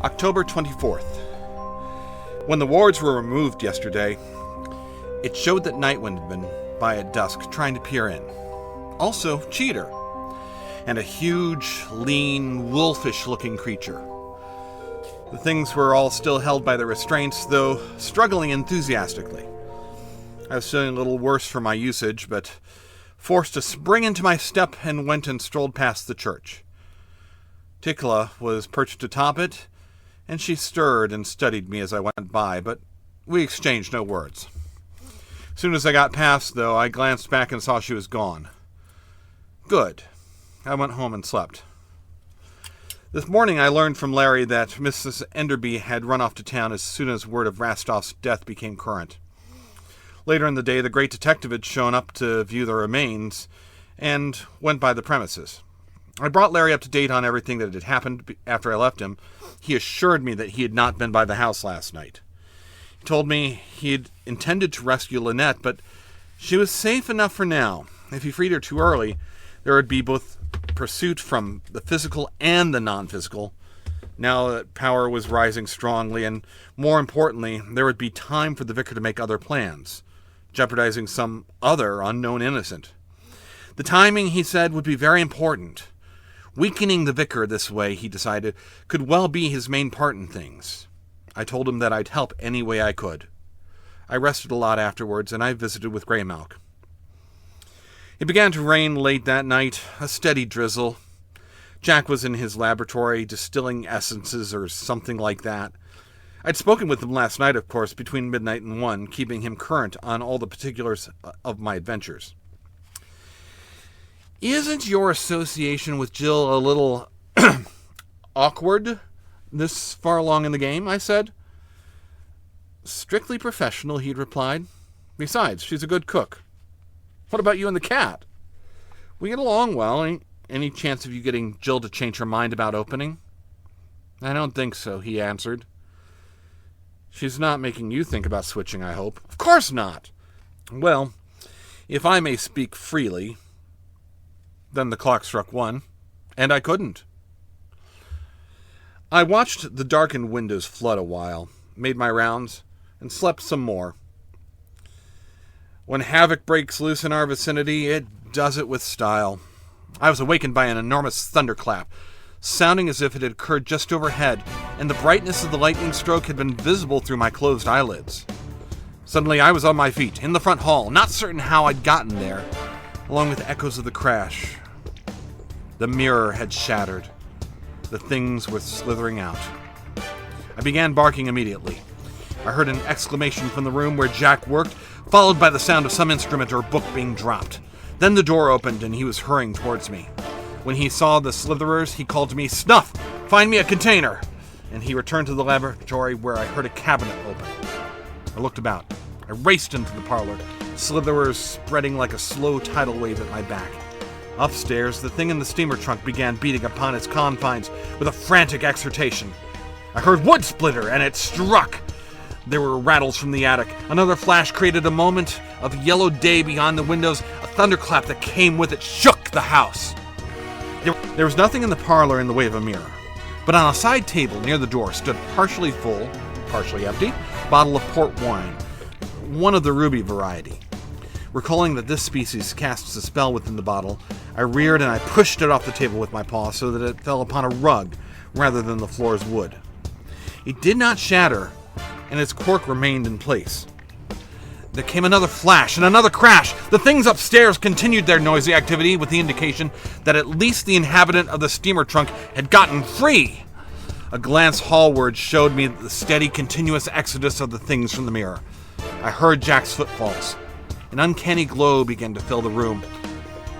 October 24th. When the wards were removed yesterday, it showed that Nightwind had been by at dusk trying to peer in. Also, Cheater, and a huge, lean, wolfish-looking creature. The things were all still held by their restraints, though struggling enthusiastically. I was feeling a little worse for my usage, but forced to spring into my step and went and strolled past the church. Tikla was perched atop it, and she stirred and studied me as I went by, but we exchanged no words. As soon as I got past, though, I glanced back and saw she was gone. Good. I went home and slept. This morning I learned from Larry that Mrs. Enderby had run off to town as soon as word of Rastoff's death became current. Later in the day, the great detective had shown up to view the remains and went by the premises. I brought Larry up to date on everything that had happened after I left him. He assured me that he had not been by the house last night. He told me he had intended to rescue Lynette, but she was safe enough for now. If he freed her too early, there would be both pursuit from the physical and the non-physical. Now that power was rising strongly, and more importantly, there would be time for the vicar to make other plans, jeopardizing some other unknown innocent. The timing, he said, would be very important. Weakening the vicar this way, he decided, could well be his main part in things. I told him that I'd help any way I could. I rested a lot afterwards, and I visited with Greymouth. It began to rain late that night, a steady drizzle. Jack was in his laboratory distilling essences or something like that. I'd spoken with him last night, of course, between midnight and 1, keeping him current on all the particulars of my adventures. Isn't your association with Jill a little awkward this far along in the game? I said. Strictly professional, he'd replied. Besides, she's a good cook. What about you and the cat? We get along well. Any chance of you getting Jill to change her mind about opening? I don't think so, he answered. She's not making you think about switching, I hope. Of course not. Well, if I may speak freely. Then the clock struck 1, and I couldn't. I watched the darkened windows flood a while, made my rounds, and slept some more. When havoc breaks loose in our vicinity, it does it with style. I was awakened by an enormous thunderclap, sounding as if it had occurred just overhead, and the brightness of the lightning stroke had been visible through my closed eyelids. Suddenly I was on my feet, in the front hall, not certain how I'd gotten there, along with echoes of the crash. The mirror had shattered. The things were slithering out. I began barking immediately. I heard an exclamation from the room where Jack worked, followed by the sound of some instrument or book being dropped. Then the door opened and he was hurrying towards me. When he saw the slitherers, he called to me, "Snuff! Find me a container!" And he returned to the laboratory where I heard a cabinet open. I looked about. I raced into the parlor, slitherers spreading like a slow tidal wave at my back. Upstairs, the thing in the steamer trunk began beating upon its confines with a frantic exhortation. I heard wood splitter, and it struck. There were rattles from the attic. Another flash created a moment of yellow day beyond the windows. A thunderclap that came with it shook the house. There was nothing in the parlor in the way of a mirror, but on a side table near the door stood partially full, partially empty, bottle of port wine, one of the ruby variety. Recalling that this species casts a spell within the bottle, I reared and I pushed it off the table with my paw so that it fell upon a rug rather than the floor's wood. It did not shatter, and its cork remained in place. There came another flash and another crash. The things upstairs continued their noisy activity with the indication that at least the inhabitant of the steamer trunk had gotten free. A glance hallward showed me the steady, continuous exodus of the things from the mirror. I heard Jack's footfalls. An uncanny glow began to fill the room.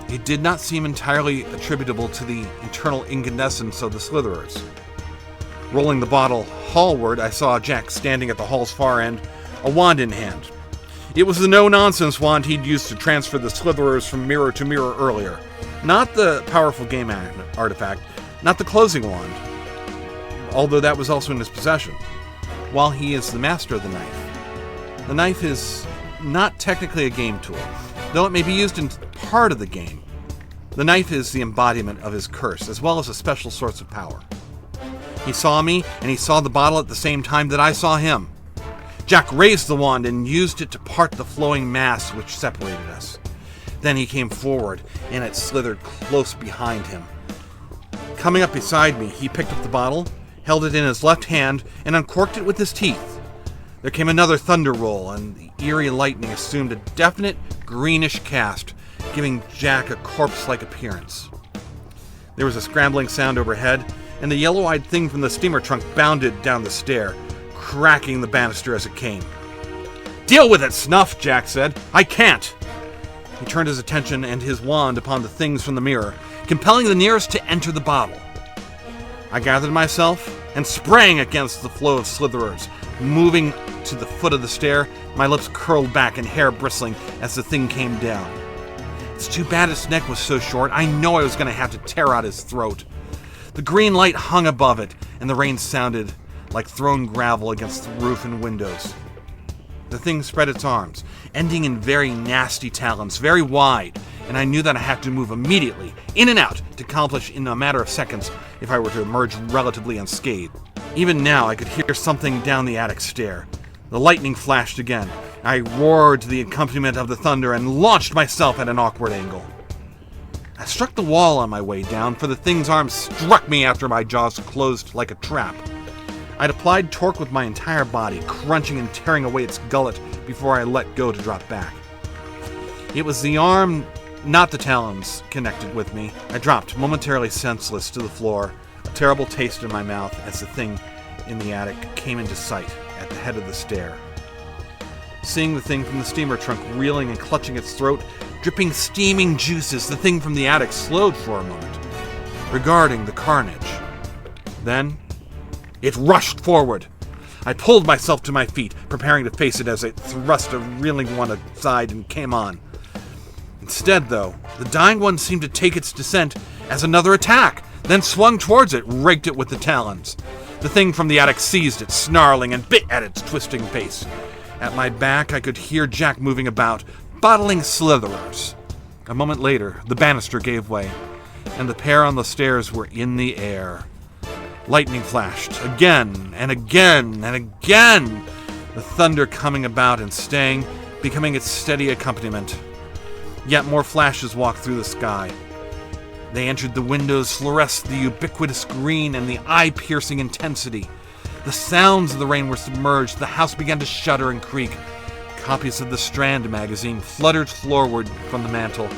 It did not seem entirely attributable to the internal incandescence of the slitherers. Rolling the bottle hallward, I saw Jack standing at the hall's far end, a wand in hand. It was the no-nonsense wand he'd used to transfer the slitherers from mirror to mirror earlier. Not the powerful game artifact, not the closing wand, although that was also in his possession. While he is the master of the knife is not technically a game tool, though it may be used in part of the game. The knife is the embodiment of his curse, as well as a special source of power. He saw me, and he saw the bottle at the same time that I saw him. Jack raised the wand and used it to part the flowing mass which separated us. Then he came forward, and it slithered close behind him. Coming up beside me, he picked up the bottle, held it in his left hand, and uncorked it with his teeth. There came another thunder roll, and the eerie lightning assumed a definite greenish cast, giving Jack a corpse-like appearance. There was a scrambling sound overhead, and the yellow-eyed thing from the steamer trunk bounded down the stair, cracking the banister as it came. "Deal with it, Snuff," Jack said. "I can't." He turned his attention and his wand upon the things from the mirror, compelling the nearest to enter the bottle. I gathered myself and sprang against the flow of slitherers, moving to the foot of the stair, my lips curled back and hair bristling as the thing came down. It's too bad its neck was so short. I know I was going to have to tear out his throat. The green light hung above it, and the rain sounded like thrown gravel against the roof and windows. The thing spread its arms, ending in very nasty talons, very wide, and I knew that I had to move immediately, in and out, to accomplish in a matter of seconds if I were to emerge relatively unscathed. Even now I could hear something down the attic stair. The lightning flashed again. I roared to the accompaniment of the thunder and launched myself at an awkward angle. I struck the wall on my way down, for the thing's arm struck me after my jaws closed like a trap. I'd applied torque with my entire body, crunching and tearing away its gullet before I let go to drop back. It was the arm, not the talons, connected with me. I dropped, momentarily senseless, to the floor, a terrible taste in my mouth as the thing in the attic came into sight at the head of the stair. Seeing the thing from the steamer trunk reeling and clutching its throat, dripping steaming juices, the thing from the attic slowed for a moment, regarding the carnage. Then it rushed forward. I pulled myself to my feet, preparing to face it as it thrust a reeling one aside and came on. Instead, though, the dying one seemed to take its descent as another attack, then swung towards it, raked it with the talons. The thing from the attic seized it, snarling, and bit at its twisting face. At my back, I could hear Jack moving about, bottling slitherers. A moment later, the banister gave way, and the pair on the stairs were in the air. Lightning flashed, again and again and again, the thunder coming about and staying, becoming its steady accompaniment. Yet more flashes walked through the sky. They entered the windows, fluoresced the ubiquitous green and the eye-piercing intensity. The sounds of the rain were submerged, the house began to shudder and creak. Copies of the Strand magazine fluttered floorward from the mantel.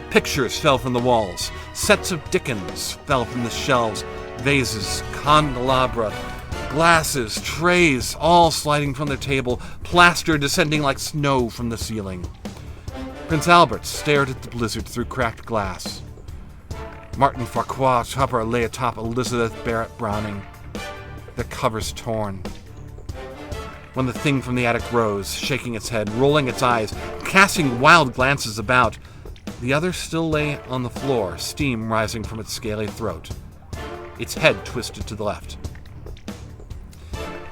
Pictures fell from the walls. Sets of Dickens fell from the shelves. Vases, candelabra, glasses, trays, all sliding from their table, plaster descending like snow from the ceiling. Prince Albert stared at the blizzard through cracked glass. Martin Farquhar Tupper lay atop Elizabeth Barrett Browning, their covers torn. When the thing from the attic rose, shaking its head, rolling its eyes, casting wild glances about, the other still lay on the floor, steam rising from its scaly throat. Its head twisted to the left.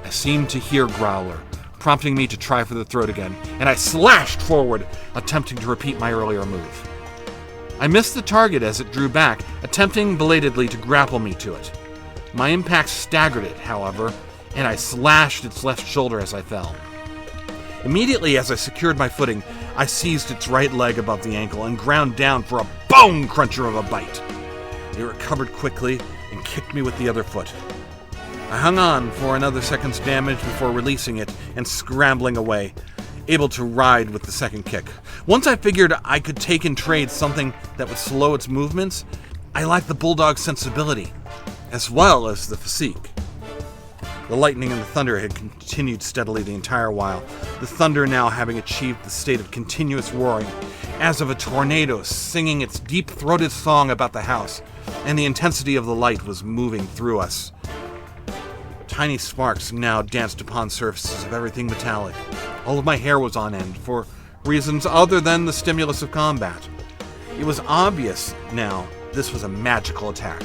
I seemed to hear Growler, prompting me to try for the throat again, and I slashed forward, attempting to repeat my earlier move. I missed the target as it drew back, attempting belatedly to grapple me to it. My impact staggered it, however, and I slashed its left shoulder as I fell. Immediately as I secured my footing, I seized its right leg above the ankle and ground down for a bone cruncher of a bite. It recovered quickly and kicked me with the other foot. I hung on for another second's damage before releasing it and scrambling away, able to ride with the second kick. Once I figured I could take in trade something that would slow its movements, I liked the bulldog's sensibility, as well as the physique. The lightning and the thunder had continued steadily the entire while, the thunder now having achieved the state of continuous roaring, as of a tornado singing its deep-throated song about the house, and the intensity of the light was moving through us. Tiny sparks now danced upon surfaces of everything metallic. All of my hair was on end, for reasons other than the stimulus of combat. It was obvious now this was a magical attack.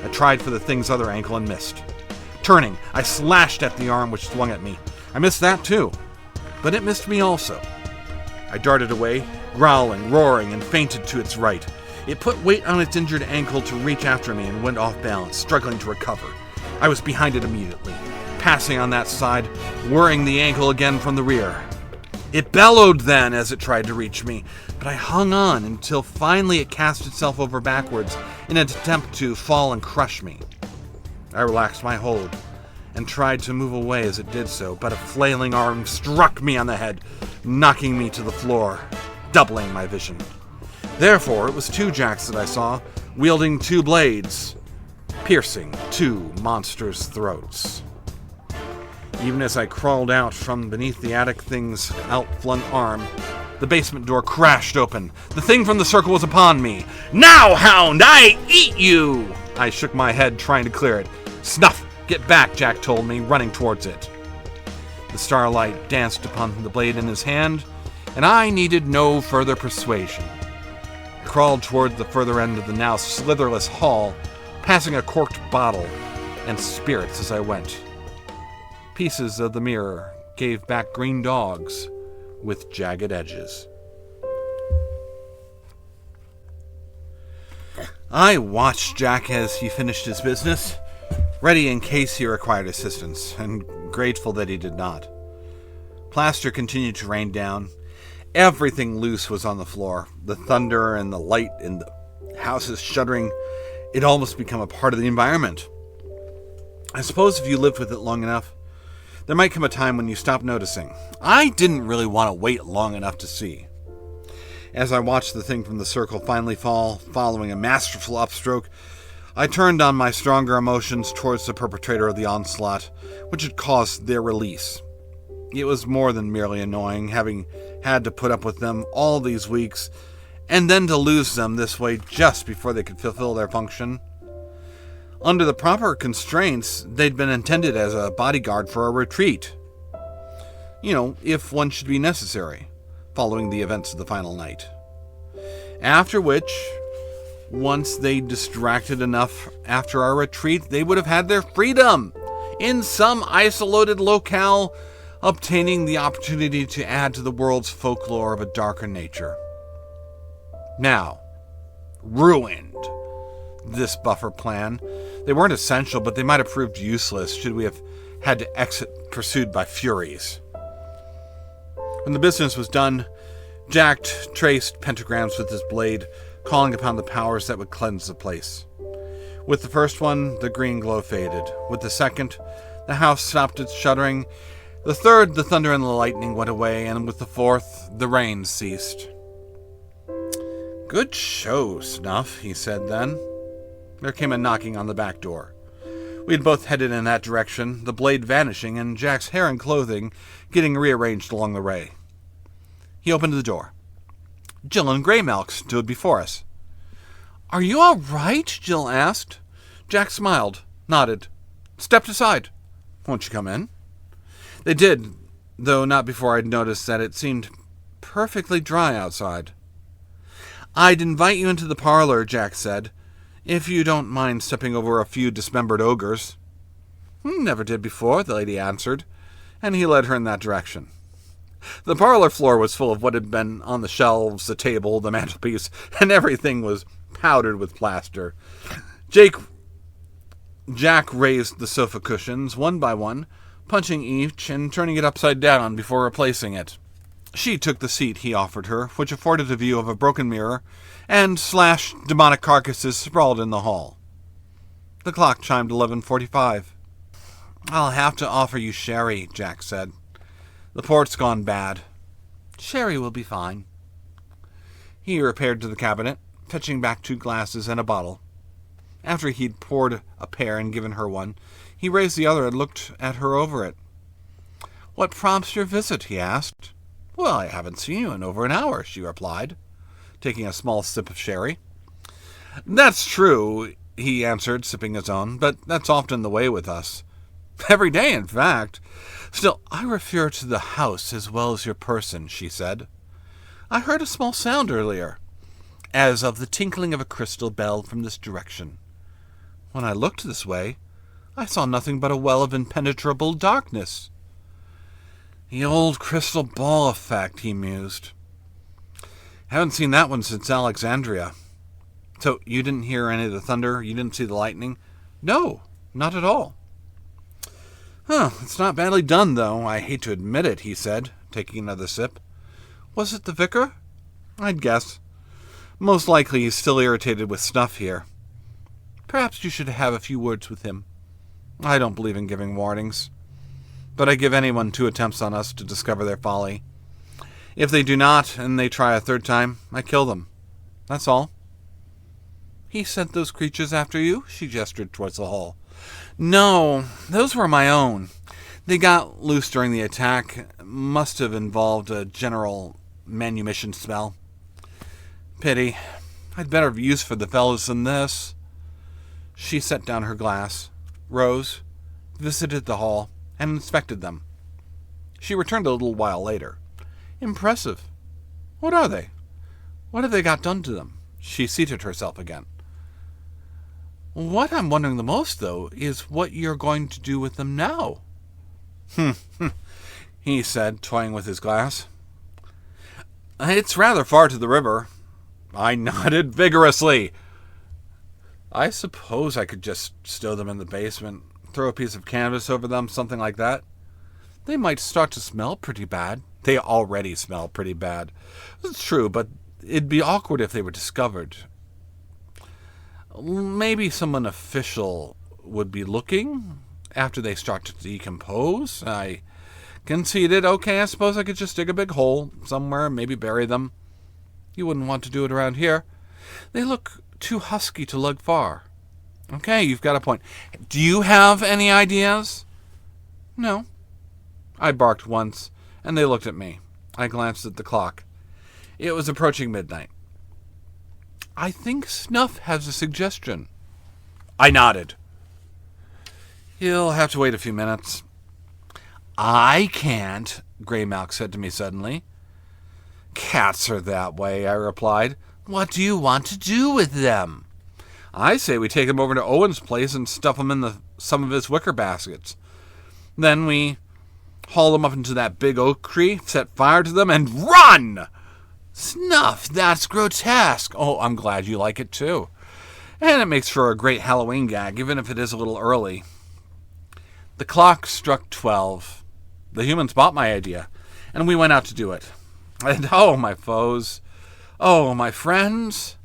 I tried for the thing's other ankle and missed. Turning, I slashed at the arm which swung at me. I missed that too, but it missed me also. I darted away, growling, roaring, and feinted to its right. It put weight on its injured ankle to reach after me and went off balance, struggling to recover. I was behind it immediately, passing on that side, worrying the ankle again from the rear. It bellowed then as it tried to reach me, but I hung on until finally it cast itself over backwards in an attempt to fall and crush me. I relaxed my hold and tried to move away as it did so, but a flailing arm struck me on the head, knocking me to the floor, doubling my vision. Therefore, it was two Jacks that I saw, wielding two blades, piercing two monsters' throats. Even as I crawled out from beneath the attic thing's outflung arm, the basement door crashed open. The thing from the circle was upon me. "Now, hound, I eat you!" I shook my head, trying to clear it. "Snuff! Get back," Jack told me, running towards it. The starlight danced upon the blade in his hand, and I needed no further persuasion. I crawled toward the further end of the now slitherless hall, passing a corked bottle and spirits as I went. Pieces of the mirror gave back green dogs with jagged edges. I watched Jack as he finished his business, ready in case he required assistance, and grateful that he did not. Plaster continued to rain down. Everything loose was on the floor. The thunder and the light in the houses shuddering. It almost become a part of the environment. I suppose if you lived with it long enough, there might come a time when you stop noticing. I didn't really want to wait long enough to see. As I watched the thing from the circle finally fall, following a masterful upstroke, I turned on my stronger emotions towards the perpetrator of the onslaught, which had caused their release. It was more than merely annoying, having had to put up with them all these weeks, and then to lose them this way just before they could fulfill their function. Under the proper constraints, they'd been intended as a bodyguard for a retreat. If one should be necessary, following the events of the final night. After which, once they distracted enough after our retreat, they would have had their freedom in some isolated locale, obtaining the opportunity to add to the world's folklore of a darker nature. Now, ruined this buffer plan. They weren't essential, but they might have proved useless should we have had to exit pursued by furies. When the business was done, Jack traced pentagrams with his blade, calling upon the powers that would cleanse the place. With the first one, the green glow faded. With the second, the house stopped its shuddering. The third, the thunder and the lightning went away, and with the fourth, the rain ceased. "Good show, Snuff," he said then. There came a knocking on the back door. We had both headed in that direction, the blade vanishing and Jack's hair and clothing getting rearranged along the way. He opened the door. Jill and Greymalk stood before us. "Are you all right?" Jill asked. Jack smiled, nodded, stepped aside. "Won't you come in?" They did, though not before I'd noticed that it seemed perfectly dry outside. "I'd invite you into the parlor," Jack said, "if you don't mind stepping over a few dismembered ogres." "Never did before," the lady answered, and he led her in that direction. The parlor floor was full of what had been on the shelves, the table, the mantelpiece, and everything was powdered with plaster. Jack raised the sofa cushions one by one, punching each and turning it upside down before replacing it. She took the seat he offered her, which afforded a view of a broken mirror and slashed demonic carcasses sprawled in the hall. The clock chimed 11:45. "I'll have to offer you sherry," Jack said. "The port's gone bad." "Sherry will be fine." He repaired to the cabinet, fetching back 2 glasses and a bottle. After he'd poured a pair and given her one, he raised the other and looked at her over it. "What prompts your visit?" he asked. "Well, I haven't seen you in over an hour," she replied, taking a small sip of sherry. "That's true," he answered, sipping his own, "but that's often the way with us. Every day, in fact. Still, I refer to the house as well as your person," she said. "I heard a small sound earlier, as of the tinkling of a crystal bell from this direction. When I looked this way, I saw nothing but a well of impenetrable darkness." "The old crystal ball effect," he mused. "Haven't seen that one since Alexandria." So you didn't hear any of the thunder? You didn't see the lightning? No, not at all. It's not badly done, though. I hate to admit it, he said, taking another sip. Was it the vicar? I'd guess. Most likely he's still irritated with Snuff here. Perhaps you should have a few words with him. I don't believe in giving warnings, but I give anyone 2 attempts on us to discover their folly. If they do not, and they try a 3rd time, I kill them. That's all. He sent those creatures after you? She gestured towards the hall. No, those were my own. They got loose during the attack. Must have involved a general manumission spell. Pity. I'd better have use for the fellows than this. She set down her glass, rose, visited the hall, and inspected them. She returned a little while later. Impressive. What are they? What have they got done to them? She seated herself again. What I'm wondering the most, though, is what you're going to do with them now. He said, toying with his glass. It's rather far to the river. I nodded vigorously. I suppose I could just stow them in the basement, throw a piece of canvas over them, something like that. They might start to smell pretty bad. They already smell pretty bad. It's true, but it'd be awkward if they were discovered. Maybe someone official would be looking after they start to decompose. I conceded, okay, I suppose I could just dig a big hole somewhere, maybe bury them. You wouldn't want to do it around here. They look too husky to lug far. Okay, you've got a point. Do you have any ideas? No. I barked once, and they looked at me. I glanced at the clock. It was approaching midnight. I think Snuff has a suggestion. I nodded. He'll have to wait a few minutes. I can't, Greymalk said to me suddenly. Cats are that way, I replied. What do you want to do with them? I say we take them over to Owen's place and stuff them in some of his wicker baskets. Then we haul them up into that big oak tree, set fire to them, and run! Snuff, that's grotesque. Oh, I'm glad you like it too. And it makes for a great Halloween gag, even if it is a little early. The clock struck 12. The humans bought my idea, and we went out to do it. And oh, my foes, oh, my friends,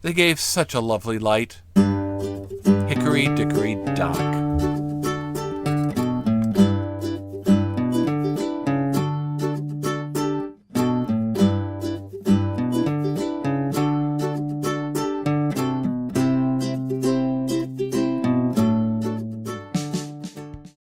they gave such a lovely light. Hickory dickory dock.